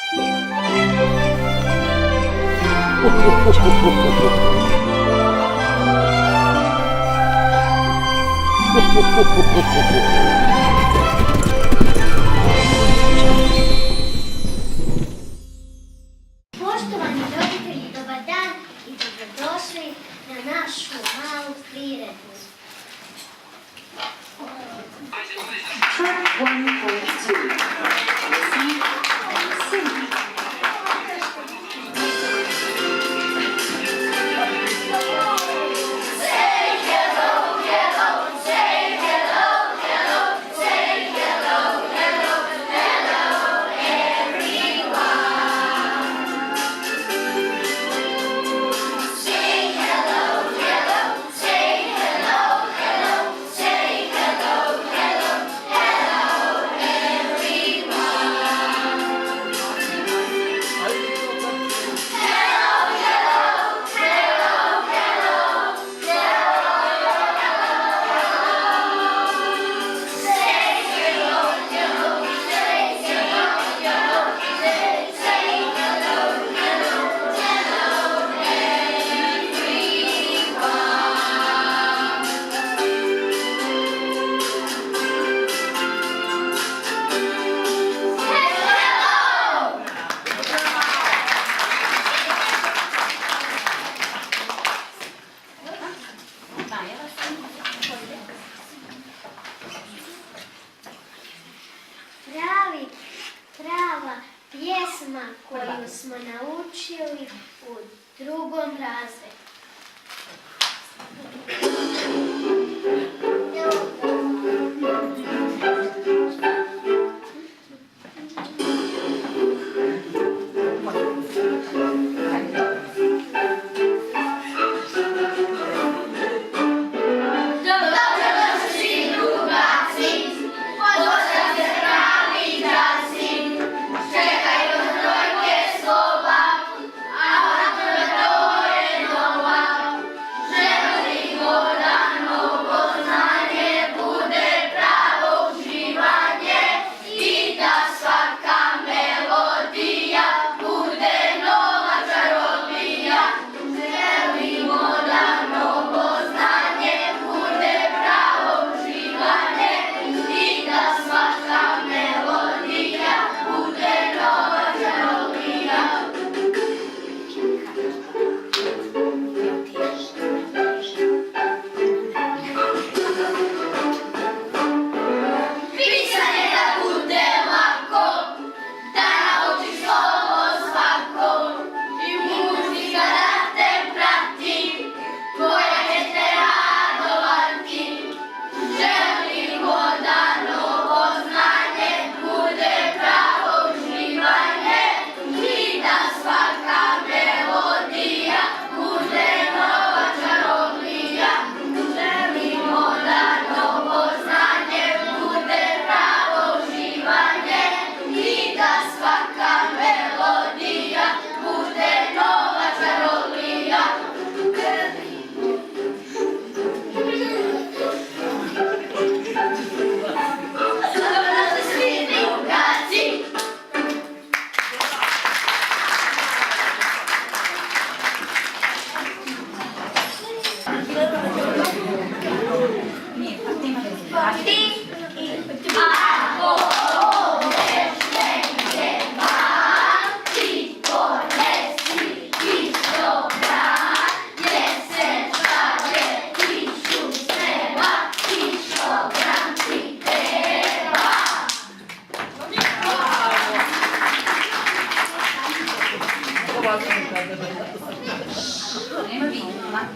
Poštovani roditelji, dobar dan i dobrodošli na našu malu priredbu. Track 1.2. Sing. Prava pjesma koju smo naučili u 2. razredu.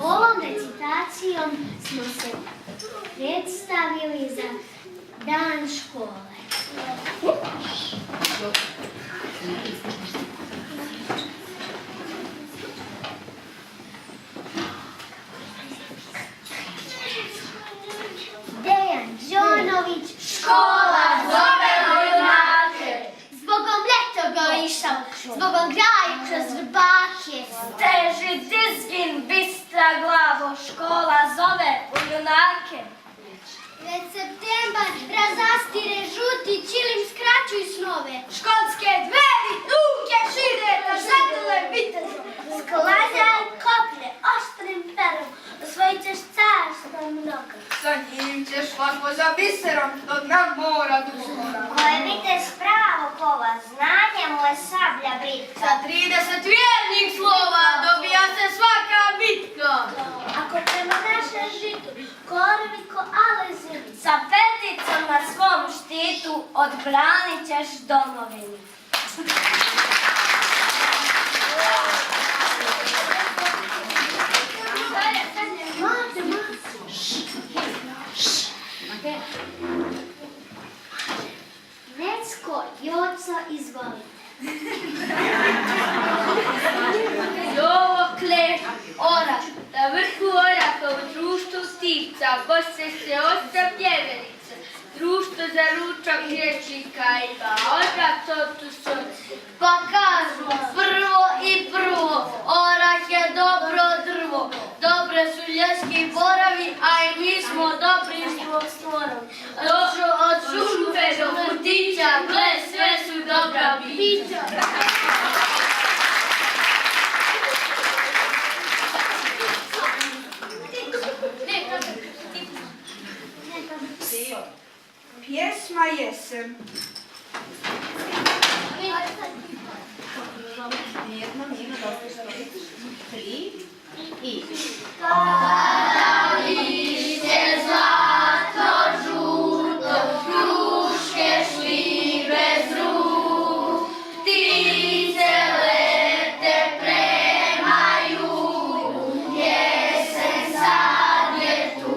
Ovom recitacijom smo se predstavili za dan škole. Dejan Đonović, škola zove junake. Zbogom leto gorišao, zbogom graju kroz vrbake. Steži dizgin, bistra glavo, škola zove u junake. Već septembar razastire žuti, čilim skraćuj snove. Školske dveri, ruke ako za biserom do dna mora duhora. Ko je vitez pravo kova, znanje mu je sablja britka. Za 30 vjernih slova dobija se svaka bitka. Ako prema našem žitu, korviko alezili. Sa peticom na svom štitu odbranit ćeš domovinu. Necko, Joco, izvolite. Jovo kleš, orak, na vrhu oraka u društvu stivca, poslije se osta pjeverica. Društvo za ručak riječnika ima, orak to tu soci. Pa kažu, prvo i prvo, orak je dobro drvo. Dobre su lješki boravi, a i mi smo dobri svog stvorovi. Od župe do putića, gle, sve su dobra bića. Pjesma jesen. Kada lišće zlato žuto, kruške šljive zru, ptice lete prema jugu, jesen sad je tu.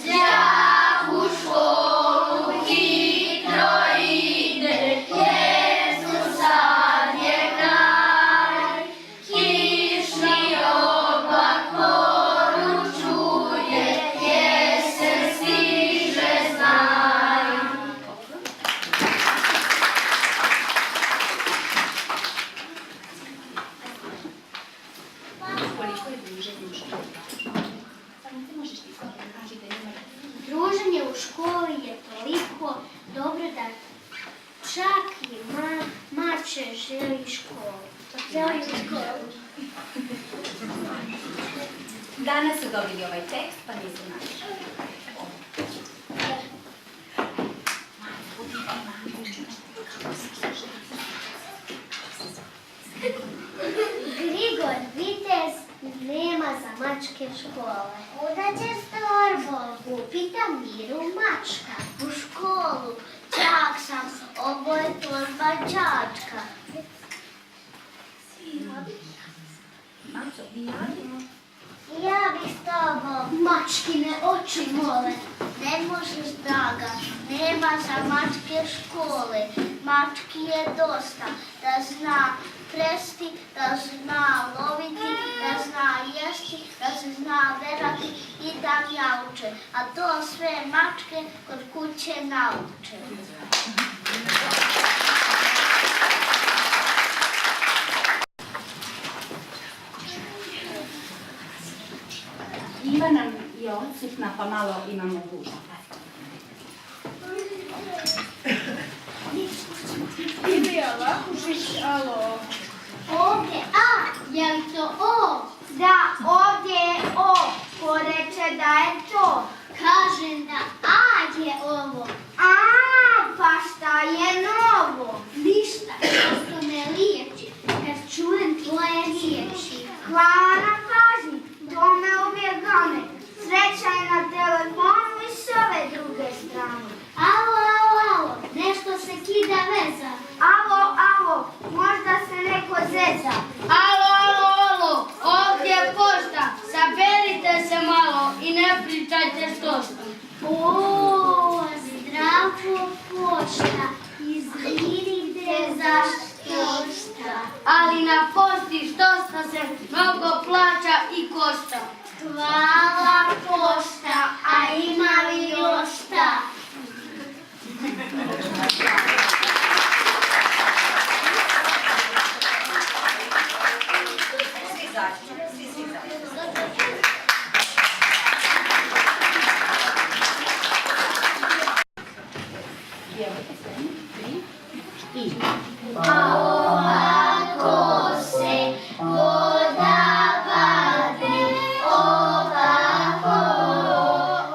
Đak u školu hitro ide, jer su sad je kraj. Kišni oblak poručuje, jesen stiže, znaj. Druženje u školi je toliko dobro da čak i mače želi školu. Želi školu. Danas su dobili ovaj tekst, pa nisu našli. Grigor Vitez nema za mačke škole. Kuda će s torbom? Upita Miru mačka. U školu. Čak sam, ovo je torba đačka. Ja bih s tobom. Mačkine oči mole. Ne možeš, draga, nema za mačke škole. Mački je dosta, da zna presti, da zna loviti, da zna jesti, da se zna verati i da mjauče. A to sve mačke kod kuće nauče. Ivana je odsutna, pa malo imamo gužva. Ovdje A, je li to O? Da, ovdje je O. Ko reče da je to? Kažem da A je ovo. A, pa šta je novo? Ništa, prosto me liječi, kad čujem tvoje riječi. Hvala na pažnji, to me uvijek gane. Sreća je na telefonu i s ove druge strane. Alo, alo, alo, nešto se kida veza. Alo, alo, možda se neko zeza. Alo, alo, alo, ovdje je pošta, saberite se malo i ne pričajte štošta. O, zdravo pošta, izvinite za štošta. Ali na pošti štošta se mnogo plaća i košta. Hvala pošta, a ima li još šta? Svi zajedno. Ovako se voda vadi, ovako,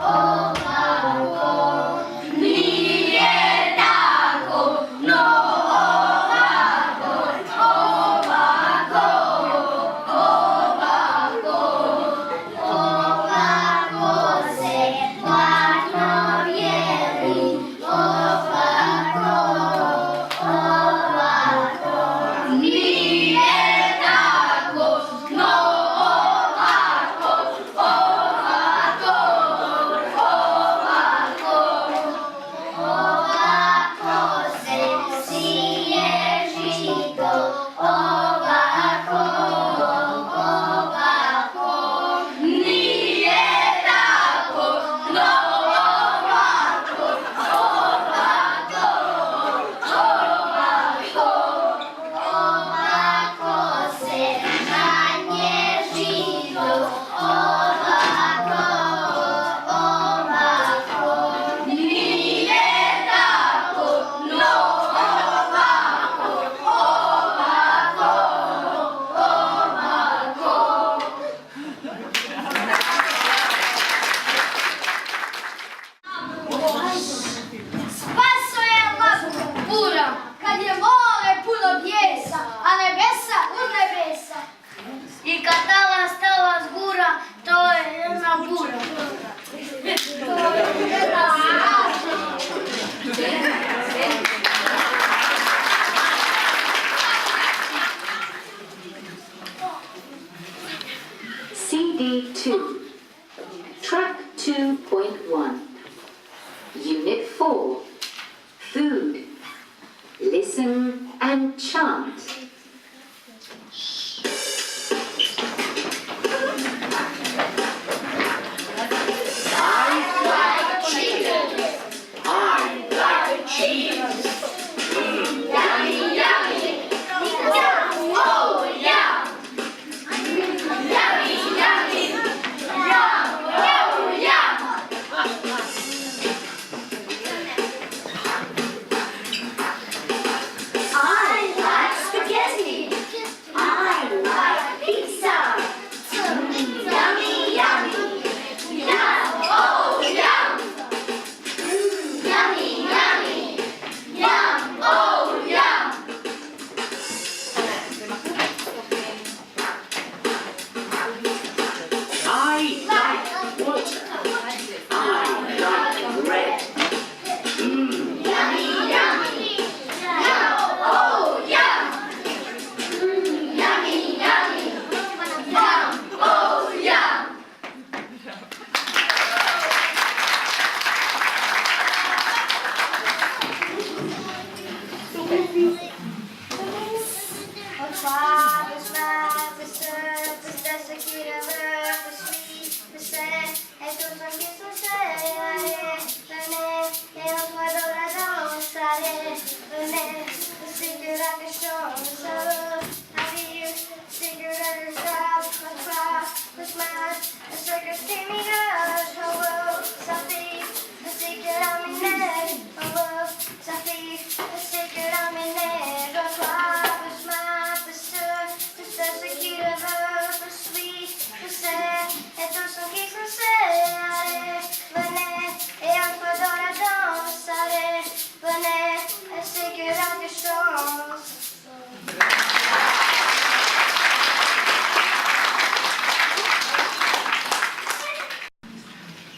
ovako. listen and chant.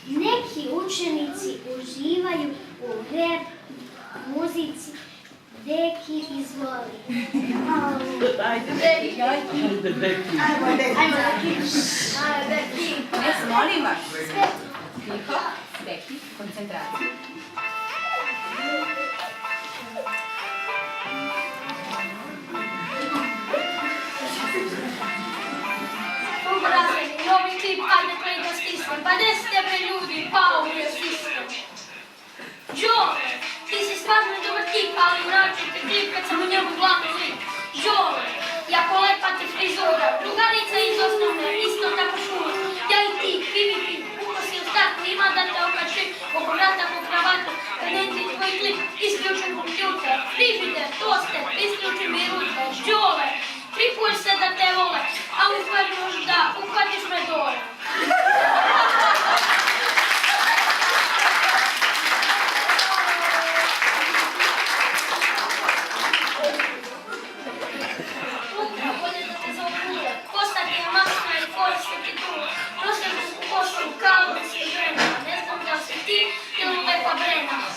Neki učenici uživaju u rap muzici. Deki, izvoli. Molim vas. Tiho, Beki, koncentracija. Novi tip, ajde koji ga stisnem. Pa 10 tebe ljudi, pao mi je sistem. Đole, ti si stvarno dobar tip, ali mraču te klip kad sam u njemu glavno lik. Đole, jako lepa ti frizura, drugarica iz osnovne, isto tako šuma. Ja i ti, pivi, ukosi u startu, ima da te okačim, oko vrata po kravatu, kad ne ti tvoj klip, isključim kompjuter. Frižider, toster, isključim i ruter. Đole, tripuješ se da te vole, a u stvari možda uhvatiš me dole.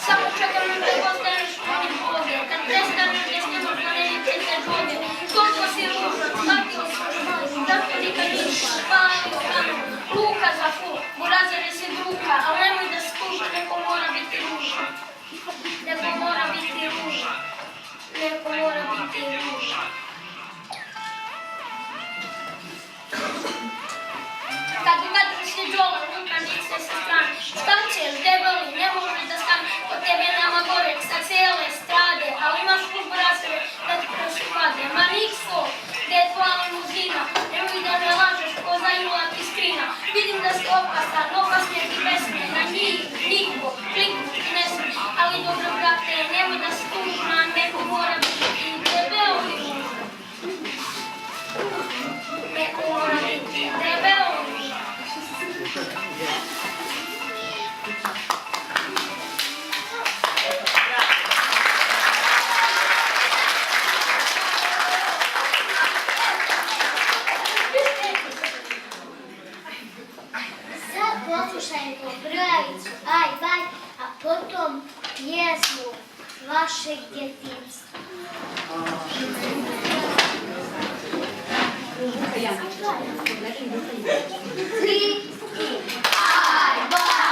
Samo čekam da postaneš mojim Boge, kad prestaneš da snemaš manenice te žoge. Toliko si ružan, shvatio si, zato nikad ništa, spavaju stanu. Luka za ful, burazere si bruka, ali nemoj da skuša, neko mora biti ružan. Neko mora biti ružan. Neko mora biti ružan. Kad ugadreš si Đole, rukavice sa strane, šta ćeš, debeli, ne može da stane, od tebe nama gore sa cijele strade, ali imaš put burazere da ti prošivade. Ma nikso, gdje je tvoja limuzina, nemoj da ne lažeš, ko zajula ti skrina. Vidim da si opasan, opasnije ti pesme, na njih niko, kliknu ti ne sme, ali dobro brate, nemoj da si tužna, neko mora biti debel i ružan. Neko mora biti debel i ružan. Sad poslušajmo brojavicu aj baj, a potom pjesmu vašeg djetinjstva. Aj, baj,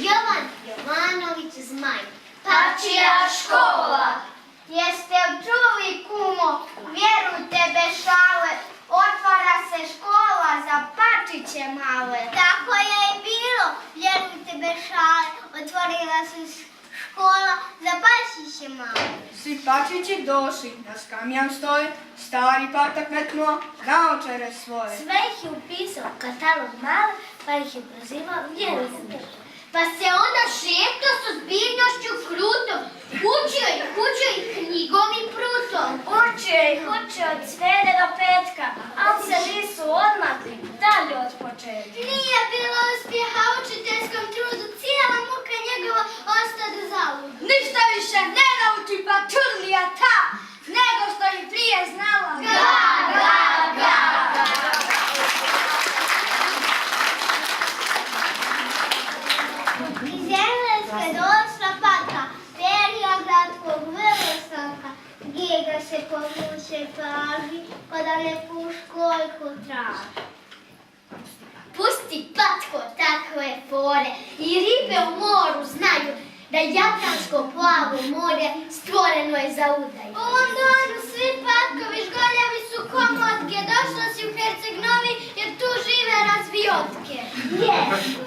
Jovan Jovanović Zmaj. Pačija škola. Jeste čuli, kumo, vjerujte bez šale, otvara se škola za pačiće male. Tako je i bilo, vjerujte bez šale, otvorila se škola za pačiće male. Svi pačići došli, na skamjan stoje, stari patak metnuo naočare svoje. Sve ih je upisao u katalog male, pa ih je prozivao vjerujte. Pa se onda šetao s ozbiljnošću krutom, učio ih knjigom i prutom. Učio od srede do petka, ali se nisu odmakli dalje od početka. Nije bilo uspjeha u učiteljskom trudu, cijela muka njegova ostade zaludu. Ništa više ne nauči pa čudlija ta, nego što i prije znala. Iz Engleske došla patka, Periogradskog velestanka, Giga se povuče paži, pa da neku školjku traži. Pusti patko takve fore, i ribe u moru znaju da Jadransko plavo more stvoreno je za udaj. U Londonu svi patkovi žgoljavi su komotke, došla si u Herceg-Novi jer tu žive razvijotke. Je,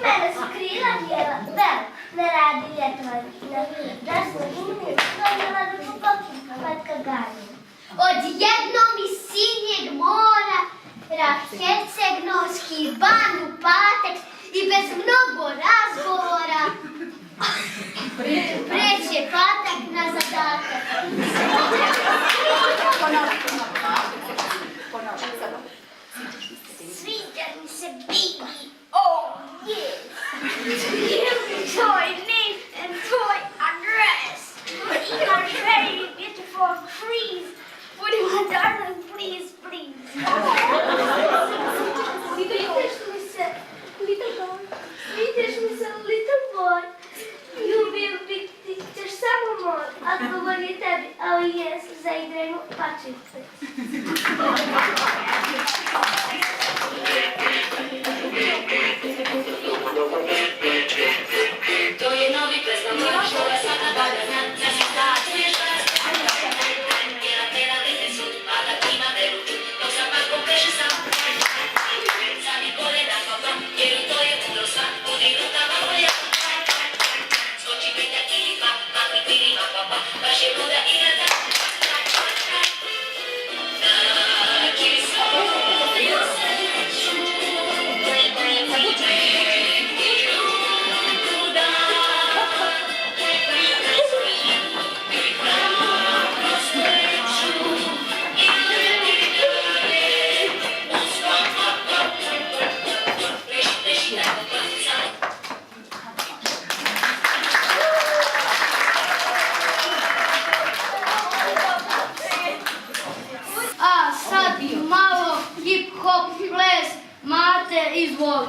mene su krila bijela, bel, ne radi ljetovanje. Da su imali svojila da ću pokinka, patka gani. Odjednom iz sinjeg mora Herceg-Novski ban u patek i bez mnogo razgovora preće patak na zadatak. Sviđa mi se Biggie, oh yes. Give me toy name and toy address. English very beautiful trees. Would you my darling please, please? Vidiš mi se, little boy. Ljubim biti, ćeš samo moj. Odgovor je tebi, ali jes, zaigrajmo pačice. To je novi preznam, škola sada valja zna, da se značuješ vas, tjera vete sud, a da ima veru čut, dok sam patkom kreše sam. Sad i gore na papom, jer to je mudro sva, budi rukama moja. Skoči petak ili dva, makni pirima papa, baš je muda i na dan. Taki svoju sreću, A sad malo hip-hop ples, Mate, izvoli.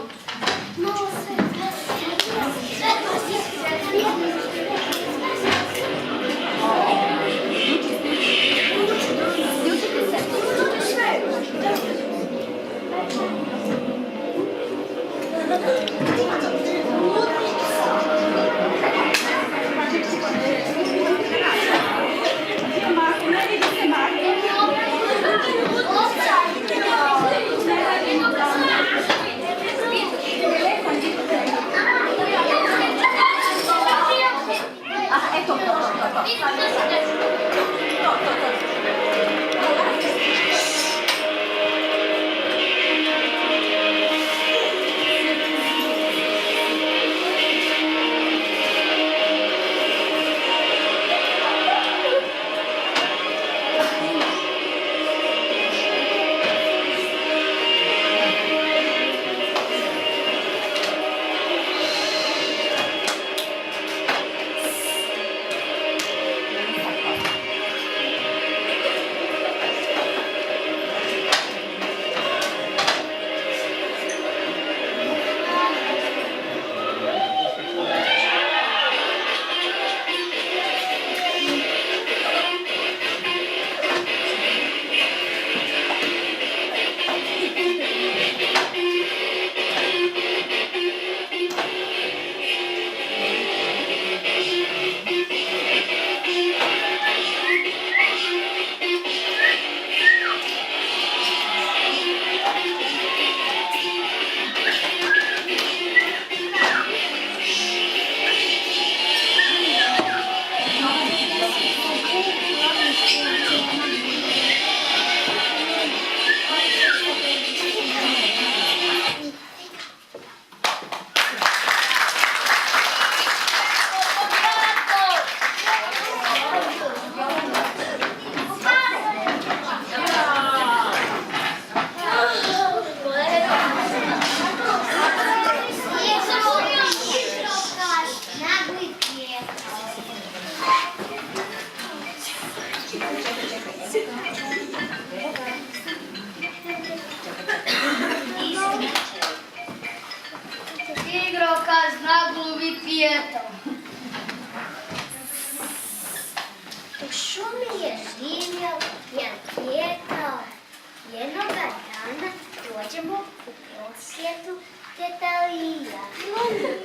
Pođemo u posjetu teta Lija.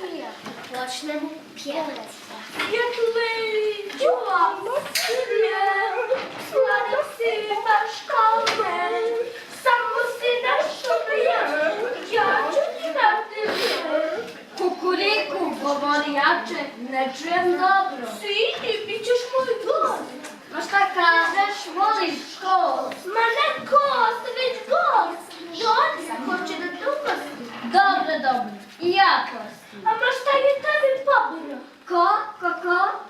Lija. Počnemo pjevati. Čuvam svijet, sladak si baš kao men, samo si nešto blijan, ja ću ti dati vjer. Kukuriku, govori jače, ne čujem dobro. Sidi, bit ćeš moj gost. Ma šta kažeš, voliš gost? Ma ne gost, već gost. Dođa, hoće da te ugosti. Dobro, dobro, i ja gostim. A ma šta je tebi pobilo? Ko?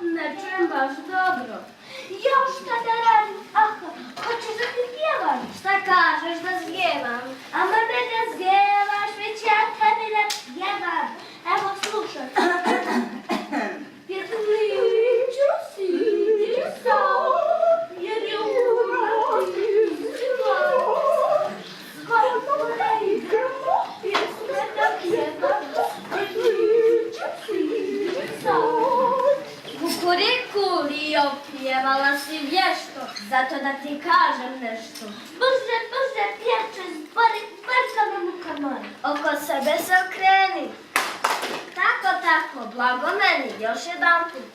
Ne čujem baš dobro. Ja šta da radim? Aha, hoćeš da ti pjevam? Šta kažeš da zjevam? Ama ne da zjevaš, već ja tebi da pjevam. Evo slušaj. Pjetliću sidi sam, jer je uvijek izgleda. Skoro da igramo, pjesme da pjevam. Pjetliću sidi sam. Kukuriku, Lijo, pjevala si vješto, zato da ti kažem nešto. Brže, pječe, zbarka nam u kamari. Oko sebe se okreni. Tako, blago meni, još jedan put.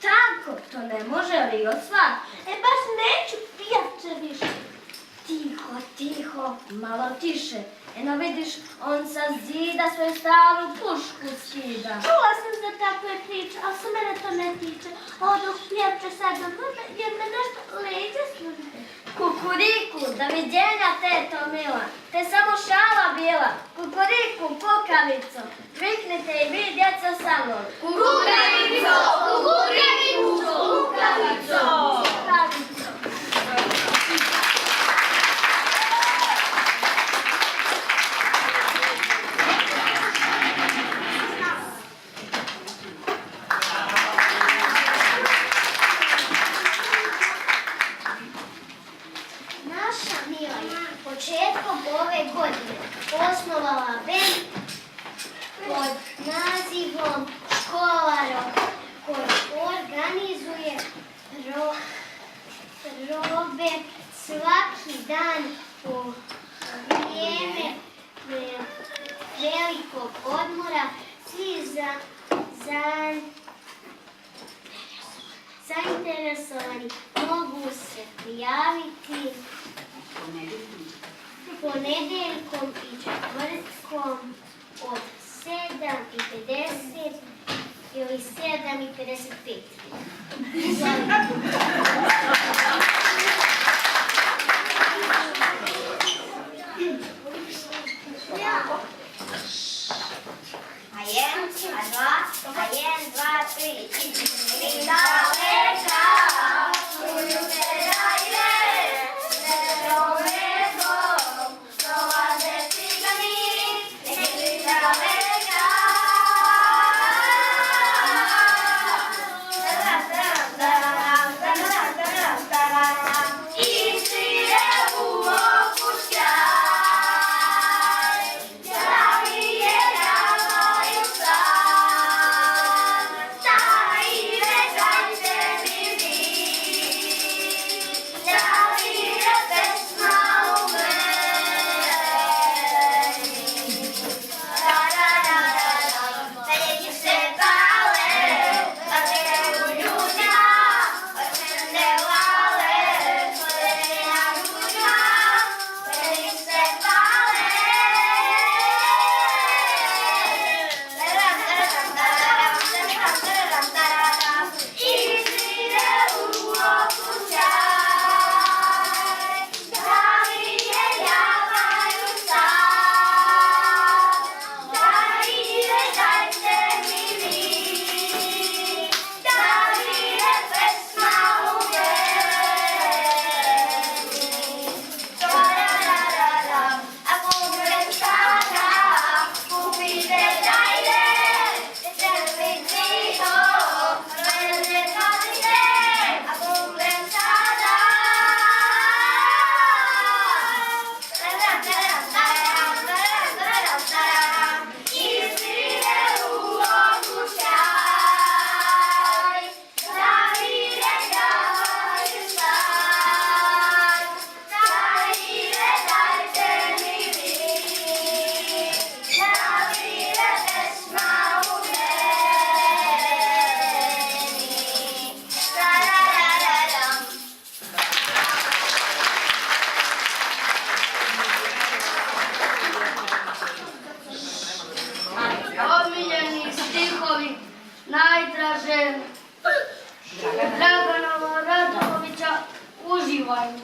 Tako, to ne može Lijo svak. Baš neću pječe više. Tiho, malo tiše. Eno vidiš, on sa zida svoju staru pušku skida. Čula sam za takve priče, ali se mene to ne tiče. Oduh pjevče sad do mene jer me nešto leđe služe. Kukuriku, doviđenja teto mila, te samo šala bila. Kukuriku, kukavico, viknite i vi djeca sa mnom. Kukavico, kukavico, kukavico, kukavico. Naša Mila je početkom ove godine osnovala bend pod nazivom Škola roka, koji organizuje probe svaki dan po vrijeme velikog odmora. Svi zainteresovani mogu se prijaviti ponedjeljkom i četvrtkom od 7:50 ili 7:55. A jedan, dva, tri. Daleka, čuju te dalje, nedomekom, dolaze cigani, nekli daleka. I svire u oku sjaj, zdravije javaju san. kaže Draganovo Radulovića uživaju.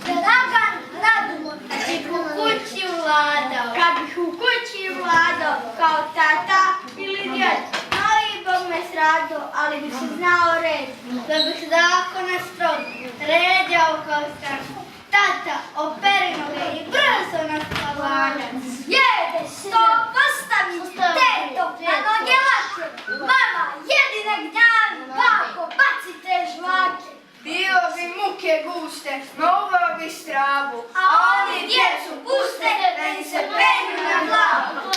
Dragan Radulović u kući vladao. Kad bih u kući vladao kao tata ili djed, ali Bog me srado, ali bih se znao red. Da bih zakone strog ređao kao stan. Tata operi noge i brzo na spavanac. Jede, sto, postavi, teto, na noge lake. Mama, jedi na gnjavi, bako, bacite žvake. Bio bi muke guste, no uveo bi stravu, A oni djecu puste, da im se penju na glavu.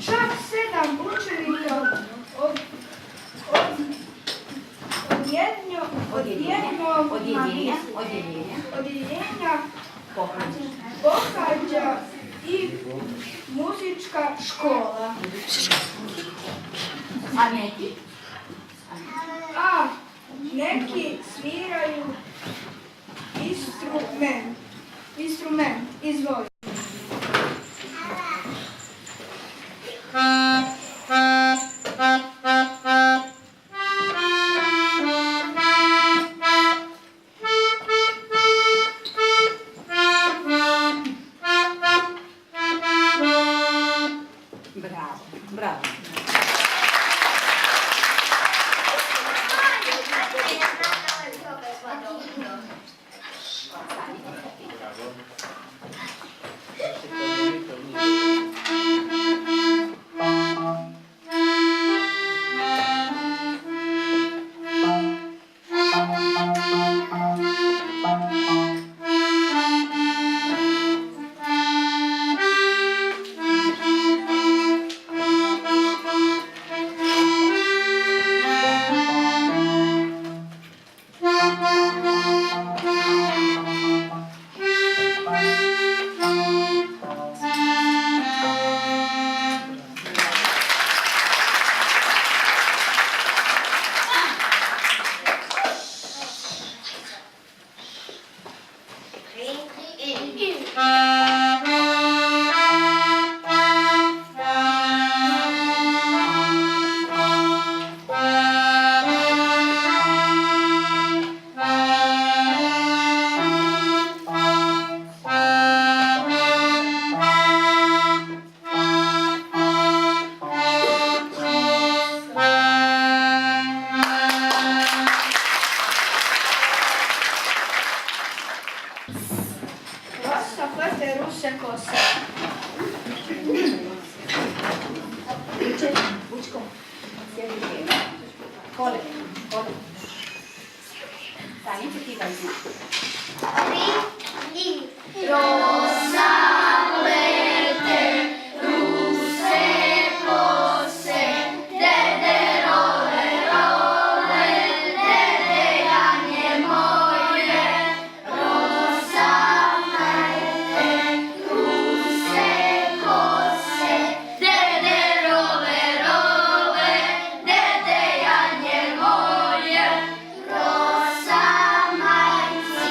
Čak 7 učenika odjeljenja pohađa i muzička škola. A neki? A neki sviraju instrument, izvoli. Bravo, bravo. Rosa plete ruse kose. Vučko, sjedi lijevo. Kole. Stanice ti ga znaš. Rosa plete ruse kose, dede role, role, dede Janje moje. Rosa plete ruse kose, dede role, role, dede Janje moje. Rosa majice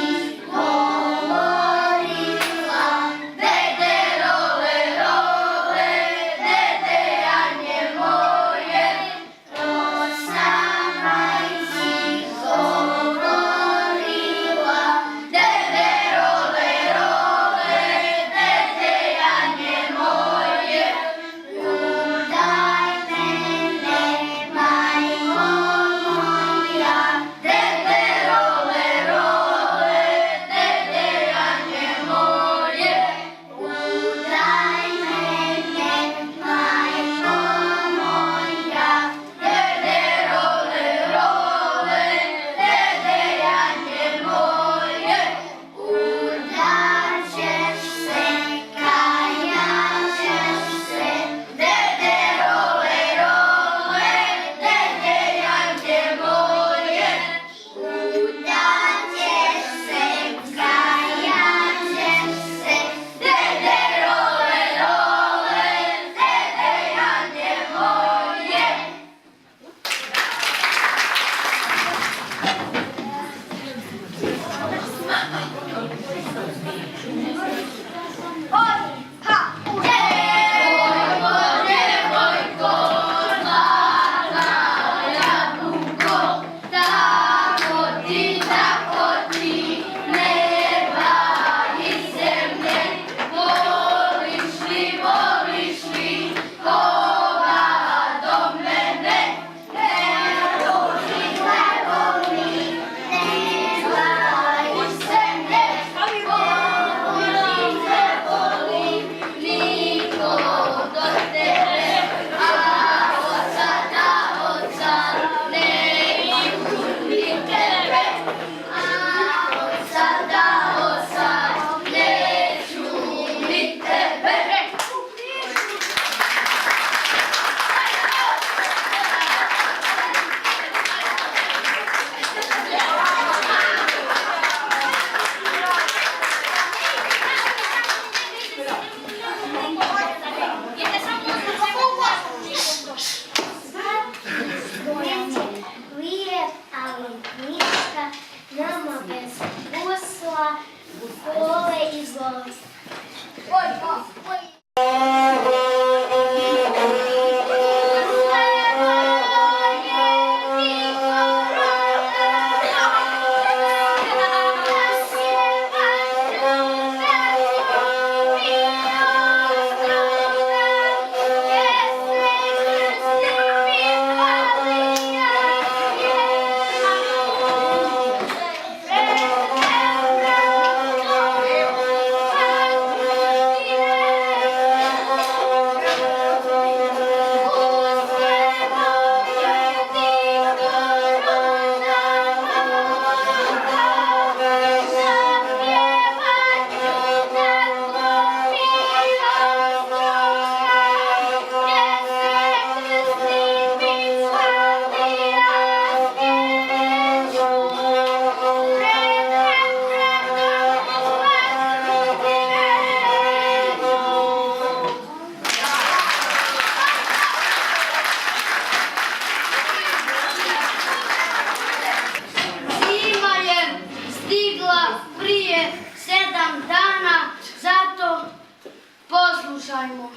poslušajmo.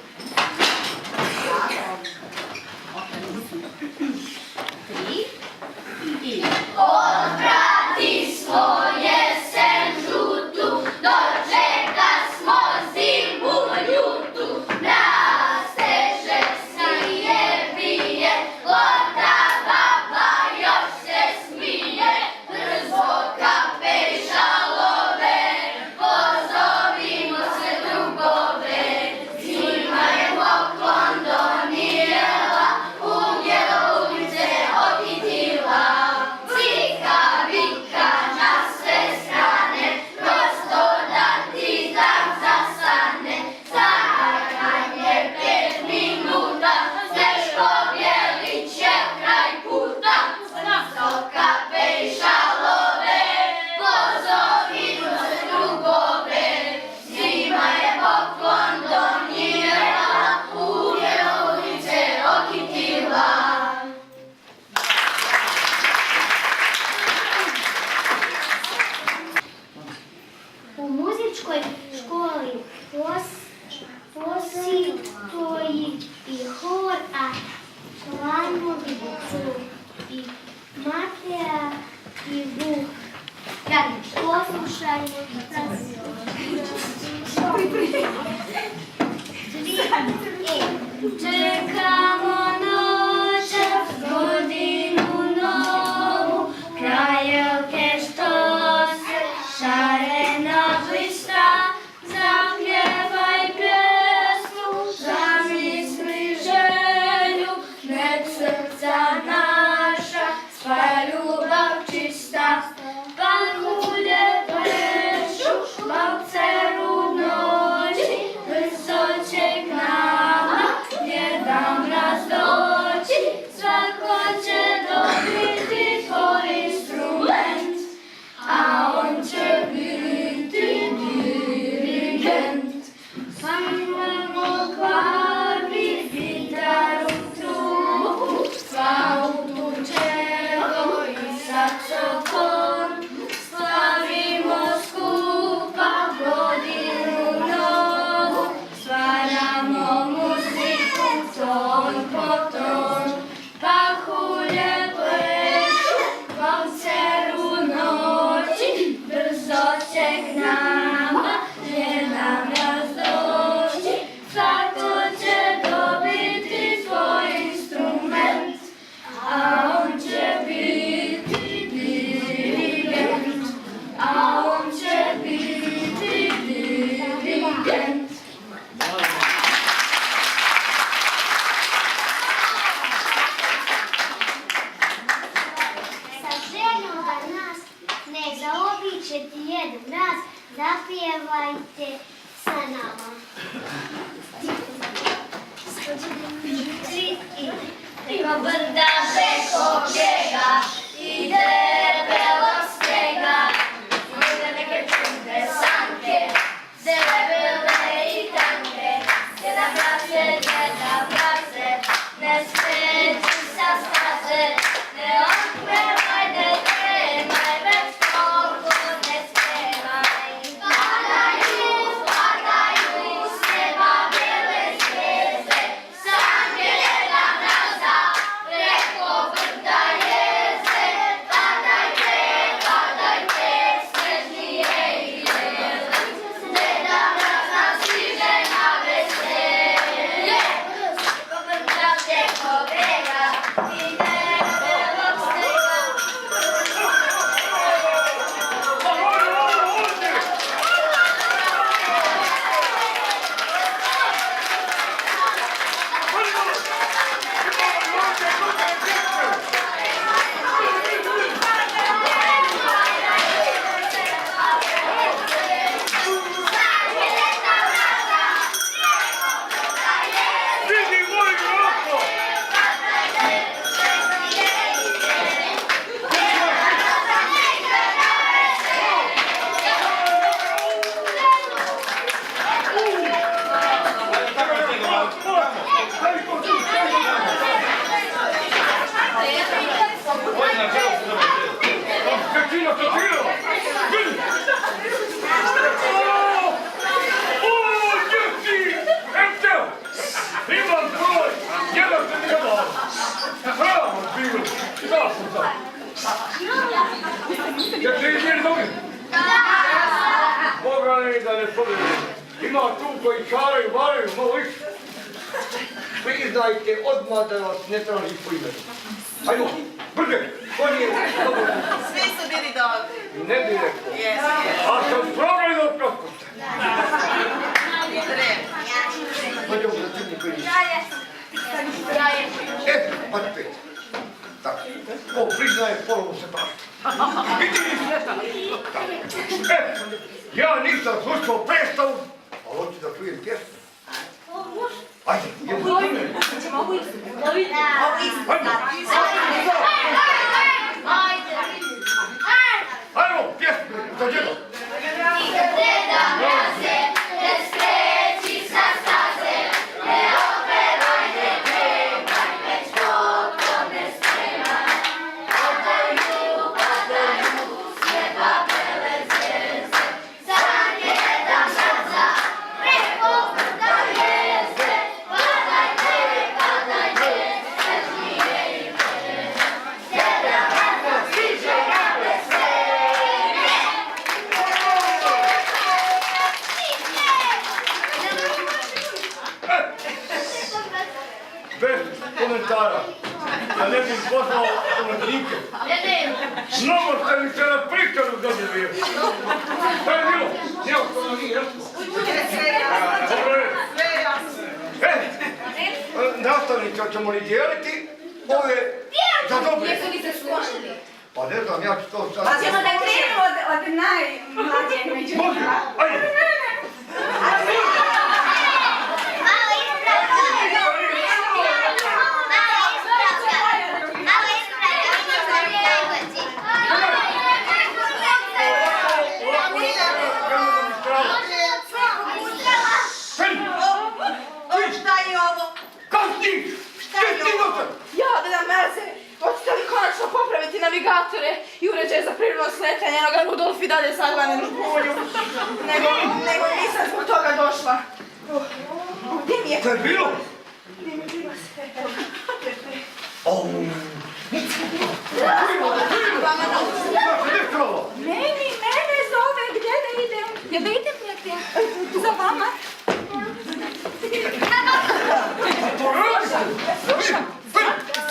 Tri i... Odprati smo jesen žutu, dočeka smo zimu ljutu. Nasteže snije bije, lota baba još se smije. Brzo kape i šalove, pozovimo se drugove. Zima je poklon donijela, ugljelo ulice okitila. Vika, vika na sve strane, prosto da ti dan zastane. Zakanje 5 minuta, Sneško Bjelić je kraj puta. Brzo kape i šalove, pozovimo se drugove. Zima je poklon donijela, ugljelo ulice okitila. U muzičkoj školi postoji i hor, a članovi su i Mateja i Vuk. Poslušajmo Čekamo noćas godinu novu, krajelke što se šarena blista. Zapjevaj pjesmu, zamisli želju, nek srca naša sva ljubav čista. Pahulje plešu, valceru noći, brzo će k nama jedan raz doći. Svako će dobiti tvoj instrument, a on će biti dirigent. Sviramo klavi, gitaru, trubu, flautu, čelo i saksofon. Slavimo skupa godinu novu, stvaramo muziku ton po ton. Pahulje plešu, valceru noći, brzo će k nama jedan raz doći. Svako će dobiti svoj instrument, a on će biti dirigent, a on će biti dirigent. Sa željom da nas ne zaobiđe jedan raz, zapjevajte sa nama. Preko brda, preko bjega, ide belog snega. Možda neke čudne sanke, zelebele i tanke. Djeda brace, ne smeđi sa staze. Ne otpevaj, ne tremaj, već toliko ne spremaj. Padaju s neba bijele zvijezde, sam je jedan mraza, preko brda jezde. Padajte, snežnije i bijele, Deda Mraz nas stiže na veselje. Preko brda, preko bjega, koji čaraju, varaju, malo više. Priznajte odmah da vas ne traži po imenu. Hajmo, brže, ko nije dobro? Svi su bili dobri. Ne bi rekao. Jesu, A sam problem da propuste. Dođemo za crni koji nije. Pa pet. Tako. Ko priznaje, polovo se prašta. I ti nisi. Ja nisam slušao predstavu, ali hoću da čujem pjesmu. Ajde, jedno ime. Hoćemo ovu istu. Ajmo, pjesmu, za djedo. Bez komentara. Ja ne bih poslao komentarike. Mnogo ste mi se na pričaru zadjeli. Šta je bilo? Nijel, to nije jasno. Dobro je. Nastavnice, ćemo li dijeliti ove za dobre? Jesu li se složili? Pa ne znam, ja ću to sad... Pa ćemo da krenemo od najmlađeg među njima. Može, ajde. Navigatore i uređaje za prirodno sletanje, enoga Rudolf i dalje saglanen u polju. Nego nisam zbog toga došla. Gdje mi je? Šta je bilo? Gdje mi je bilo sve? Mene zove, gdje da idem? Ja da idem, Pjepja? Za vama?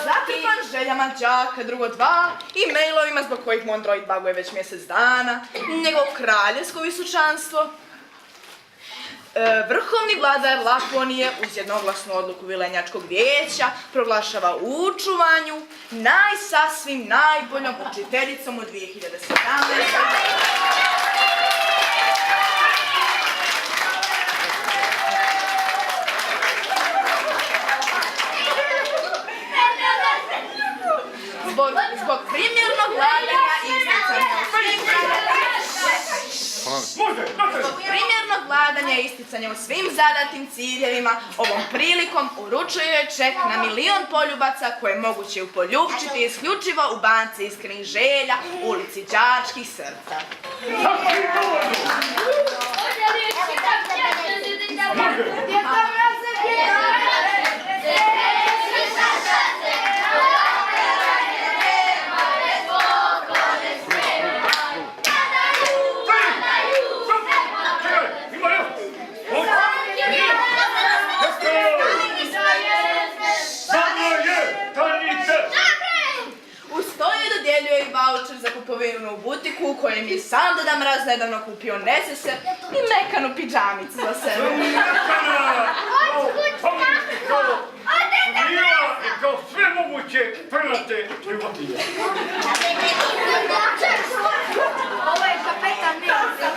Zatrpan željama đaka, drugo dva i mailovima zbog kojih mu Android baguje već mjesec dana, njegov kraljevsko visočanstvo. Vrhovni vladar Laponije uz jednoglasnu odluku Vilenjačkog vijeća proglašava učuvanju najsasvim najboljom učiteljicom u 2017. Zbog primjernog vladanja i isticanja u svim zadatim ciljevima, ovom prilikom uručuje joj ček na 1.000.000 poljubaca koje je moguće upoljupčiti isključivo u banci iskrenih želja u ulici Đačkih srca. Za kupovinu u butiku u kojem je sam Deda Mraz nedavno kupio neseser i mekanu pidžamicu za sebe. Kao sve moguće prnate životinje. Ovo je kapetan Nilsa.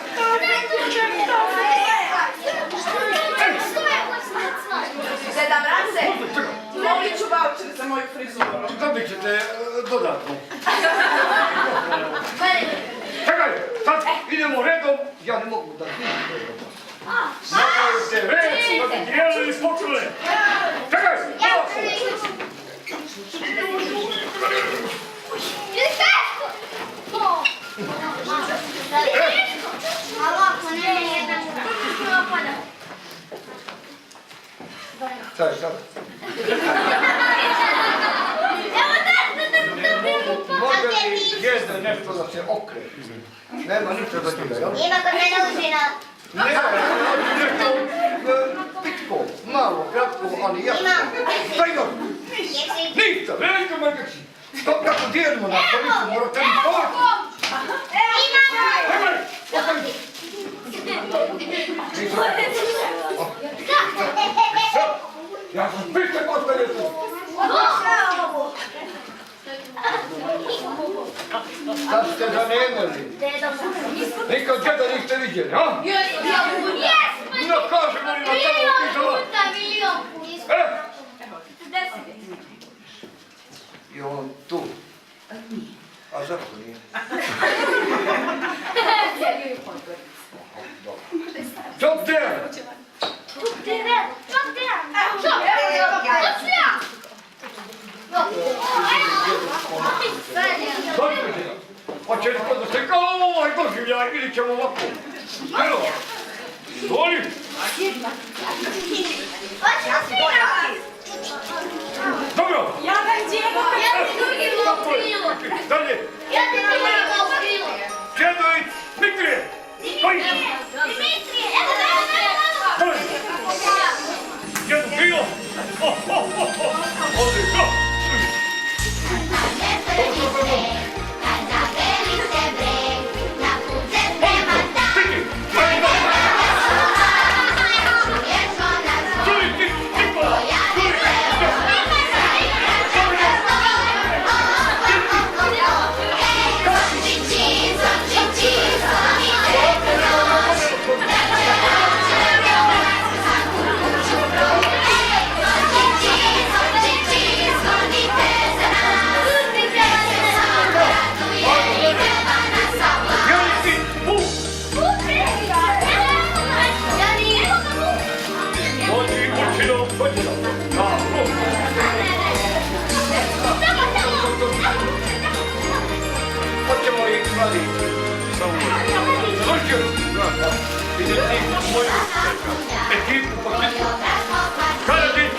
Deda Mraze, molit ću voucher za moju frizuru. Dobit ćete dodatno. Čekaj, sad idemo redom. Ja ne mogu da vidim. Napravite red, da bi dijelili poklone. Čekaj, šta je sad? Može li jezde nešto da se okre? Nema ništa za njega, jel? Ima kod mene užina. Ne, hoću nešto pitko, malo, kratko, ali jasno. Šta još? Ništa, veliko mrgači. To kako dijelimo na stolicu, morate mi pomoći. Nemoj, ostavi. Ja sam pištek ostavio tu. Sad ste zanemali. Nikad djeda niste vidjeli, a? No kažemo li na tamo pisala? I on tu. A zašto nije? Stop there! Hoće li kod da se kao ovaj doživljaj ili ćemo ovako? Evo, stoli! Dobro! Dalje! Čedović, Dmitrije! Koji? Jedno pilo! Odlično! Hoćemo li imali slučaju vidjeti moju ekipu po sliču. Karadžić!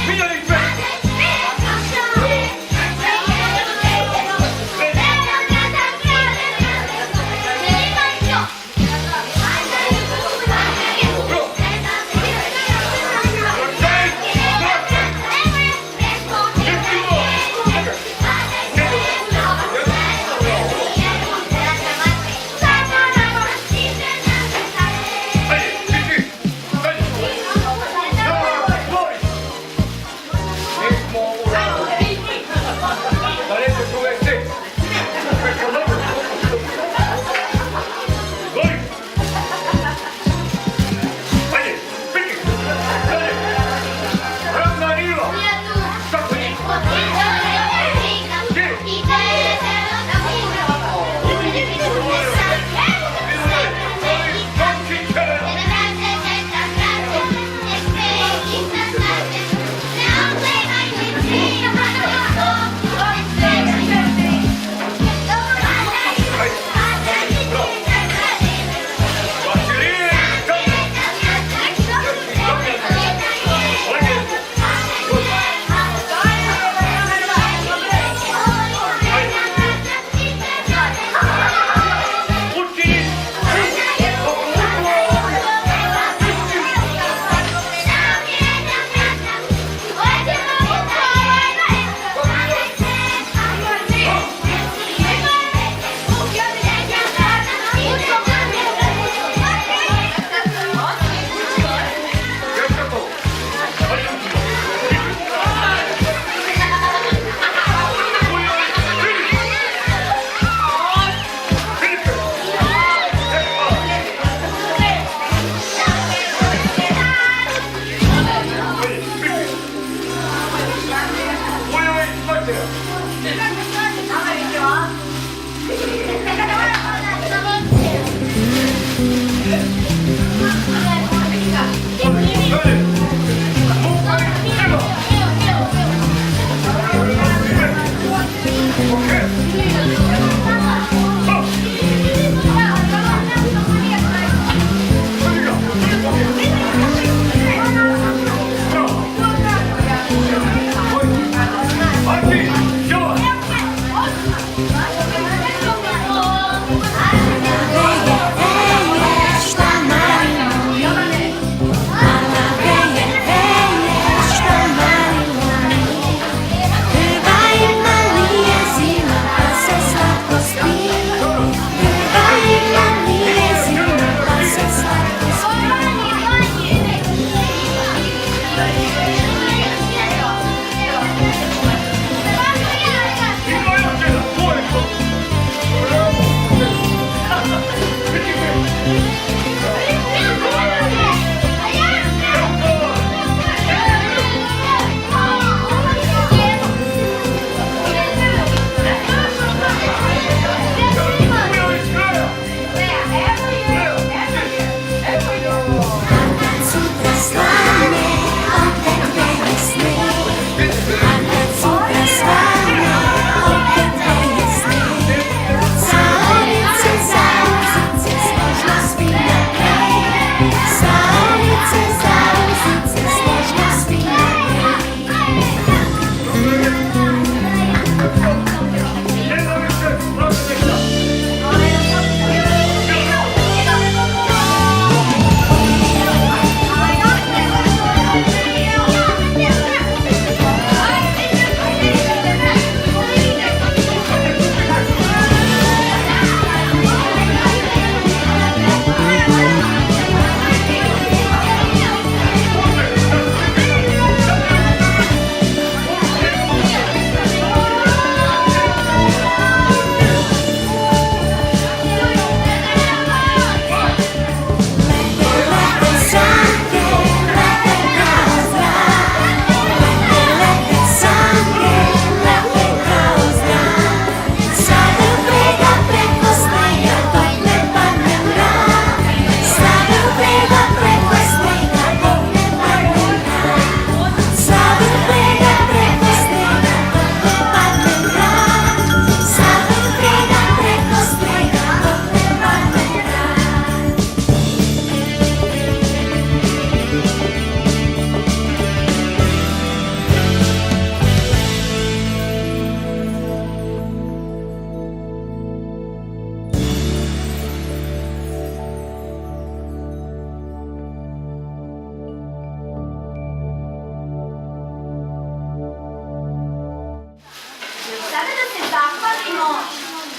Vidjeli sve!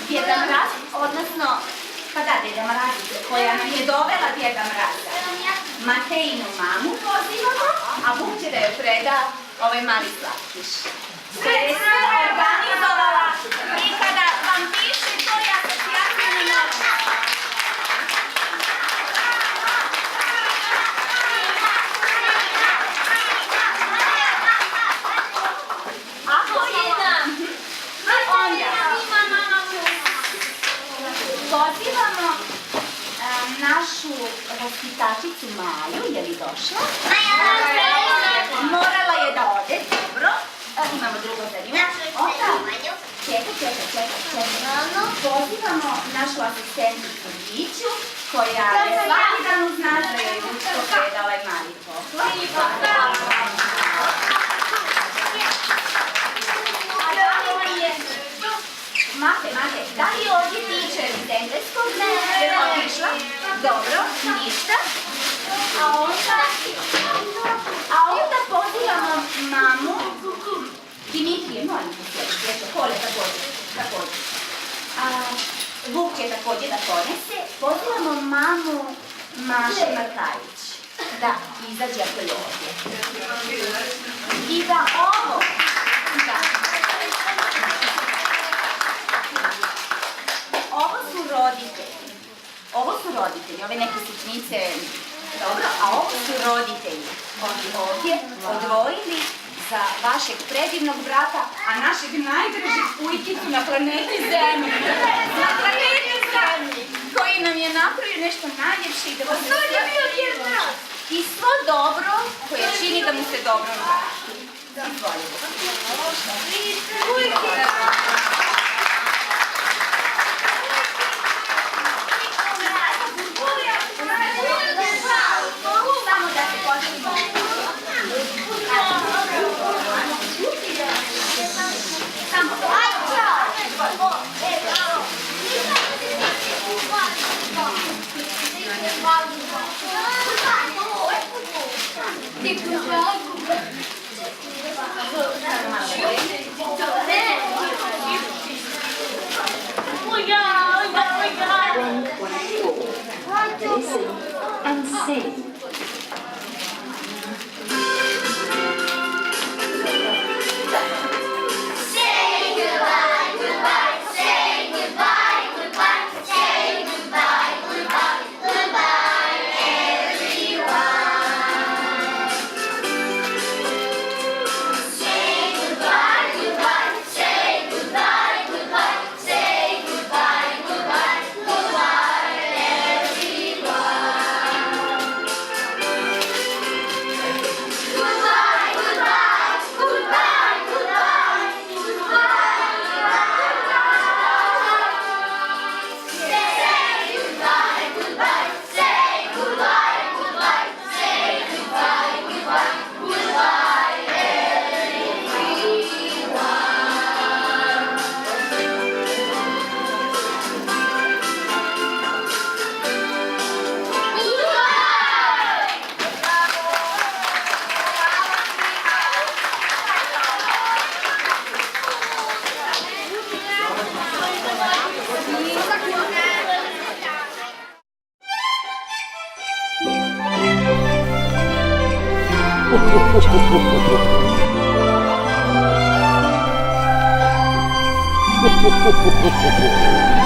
Djeda Mraz, odnosno, pa da, Djeda Mraz, koja nam je dovela Djeda Mraza. Matejinu mamu pozivamo, a Vuk će da joj preda ovaj mali slatkiš. Sve je organizovala i kada vam piše to je asocijacijani novac. Ako je onda pozivamo našu vaspitačicu Maju, je li došla? Morala je da ode, dobro. Imamo drugo zanimanje. Onda, čekaj. Pozivamo našu asistenticu Viću, koja je svaki dan uz nas da joj Vučko preda ovaj mali poklon. Mate, da li je ovdje teacher iz engleskog? Ne, je otišla? Dobro, ništa. A onda pozivamo mamu Dimitrije, molim te sjeti, Kole također. Vuk će također da ponese. Pozivamo mamu Maše Markajić. Da, izađe ako je ovdje. I da ovo, Ovo su roditelji, ove neke sitnice, dobro, a ovo su roditelji. Oni ovdje odvojili za vašeg predivnog brata, a našeg najdražeg ujkicu na planeti Zemlji. Na planeti Zemlji, koji nam je napravio nešto najljepše i da vas i svo dobro koje čini da mu se dobro vrati. Samo da se počnemo. Listen and sing. Ho ho ho ho ho ho ho.